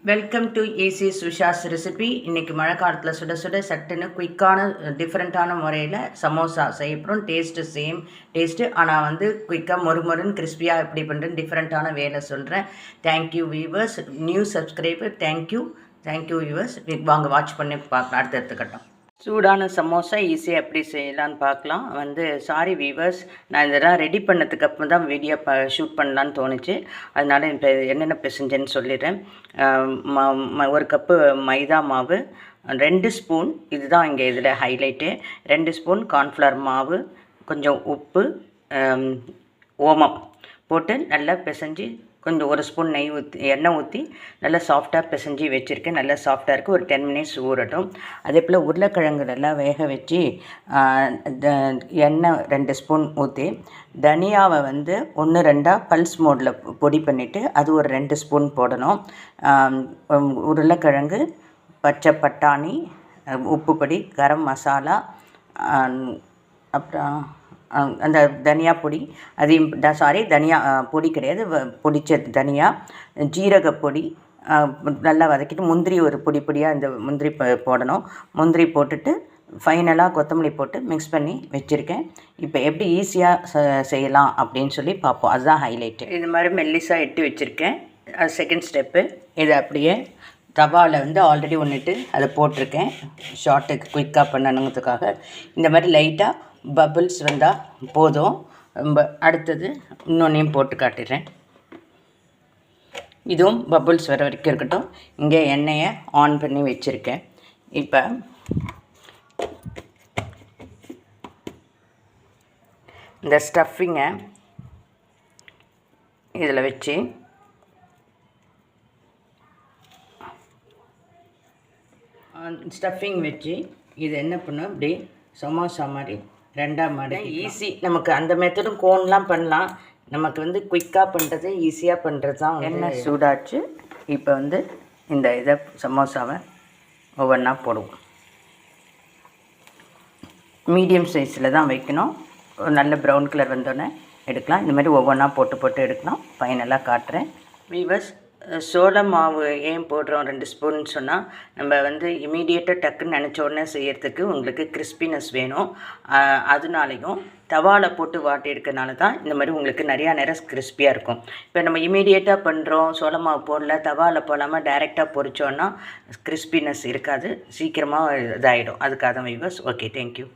Welcome to ஏசி சுஷாஸ் recipe. இன்றைக்கி மழை காலத்தில் சுட சுட சட்டுன்னு குயிக்கான டிஃப்ரெண்ட்டான முறையில் சமோசா செய்யப்படும். டேஸ்ட்டு சேம் டேஸ்ட்டு, ஆனால் வந்து குயிக்காக மொறுமொறுன்னு கிறிஸ்பியாக எப்படி பண்ணுறேன்னு டிஃப்ரெண்ட்டான வேலை சொல்கிறேன். Thank you viewers, new subscriber, thank you viewers. வாங்க வாட்ச் பண்ணி பார்க்கலாம். அடுத்த கட்டம் சூடான சமோசா ஈஸியாக எப்படி செய்யலான்னு பார்க்கலாம். சாரி வீவர்ஸ், நான் இதெல்லாம் ரெடி பண்ணதுக்கு அப்புறம் தான் வீடியோ ஷூட் பண்ணலான்னு தோணுச்சு. அதனால் இப்போ என்னென்ன செஞ்சேன்னு சொல்லிடுறேன். 1 கப்பு மைதா மாவு, 2 ஸ்பூன், இதுதான் இங்கே இதில் ஹைலைட்டு, 2 ஸ்பூன் கார்ன்ஃப்ளவர் மாவு, கொஞ்சம் உப்பு, ஓமம் போட்டு நல்லா பிசைஞ்சு, கொஞ்சம் 1 ஸ்பூன் எண்ணெய் ஊற்றி நல்லா சாஃப்டாக பிசைஞ்சு வச்சுருக்கேன். நல்லா சாஃப்டாக இருக்குது. ஒரு 10 மினிட்ஸ் ஊறட்டும். அதே போல் உருளைக்கிழங்கு நல்லா வேக வச்சு எண்ணெய் 2 ஸ்பூன் ஊற்றி, தனியாவை 1-2 பல்ஸ் மோடில் பொடி பண்ணிவிட்டு அது ஒரு 2 ஸ்பூன் போடணும். உருளைக்கிழங்கு, பச்சை பட்டாணி, உப்பு பொடி, கரம் மசாலா, அப்புறம் அந்த தனியா பொடி, அதையும் தனியா பொடி கிடையாது, பொடிச்ச தனியா, ஜீரகப்பொடி நல்லா வதக்கிட்டு, முந்திரி ஒரு பொடியாக இந்த முந்திரி போடணும். முந்திரி போட்டுட்டு ஃபைனலாக கொத்தமல்லி போட்டு மிக்ஸ் பண்ணி வச்சுருக்கேன். இப்போ எப்படி ஈஸியாக செய்யலாம் அப்படின்னு சொல்லி பார்ப்போம். அதுதான் ஹைலைட்டு. இது மாதிரி மெல்லிஸாக எட்டு வச்சுருக்கேன். அது செகண்ட் ஸ்டெப்பு. இது அப்படியே தவாவில் ஆல்ரெடி ஒன்றுட்டு அதை போட்டிருக்கேன். ஷார்ட்டுக்கு குயிக்காக பண்ணணுங்கிறதுக்காக. இந்த மாதிரி லைட்டாக பபிள்ஸ் வந்தால் போதும். அடுத்தது இன்னொன்றையும் போட்டு காட்டிடுறேன். இதுவும் பபிள்ஸ் வர வரைக்கும் இருக்கட்டும். இங்கே எண்ணெயை ஆன் பண்ணி வச்சுருக்கேன். இப்போ இந்த ஸ்டஃபிங்கை இதில் வச்சு இது என்ன பண்ணும், இப்படி சமோசா மாதிரி 2 மாடு ஈஸி. நமக்கு அந்த மெத்தடும் கோன்லாம் பண்ணலாம். நமக்கு குயிக்காக பண்ணுறது, ஈஸியாக பண்ணுறது தான். எண்ணெய் சூடாச்சு. இப்போ இந்த இதை சமோசாவை ஒவ்வொன்றா போடுவோம். மீடியம் சைஸில் தான் வைக்கணும். ஒரு நல்ல ப்ரௌன் கலர் வந்தோடனே எடுக்கலாம். இந்த மாதிரி ஒவ்வொன்றா போட்டு எடுக்கலாம். ஃபைனலாக காட்டுறேன். வீவர்ஸ், சோள மாவு ஏன் போடுறோம் 2 ஸ்பூன் சொன்னால், நம்ம இமீடியட்டாக டக்குன்னு நினச்ச உடனே செய்கிறதுக்கு உங்களுக்கு கிறிஸ்பினஸ் வேணும். அதனாலையும் தவாவில் போட்டு வாட்டி எடுக்கிறனால தான் இந்த மாதிரி உங்களுக்கு நிறையா நேரம் கிறிஸ்பியாக இருக்கும். இப்போ நம்ம இமீடியட்டாக பண்ணுறோம், சோள மாவு போடல, தவாவில் போடாமல் டைரெக்டாக பொரிச்சோன்னா கிறிஸ்பினஸ் இருக்காது, சீக்கிரமாக இதாகிடும். அதுக்காக தான் வீவர்ஸ். Okay, thank you.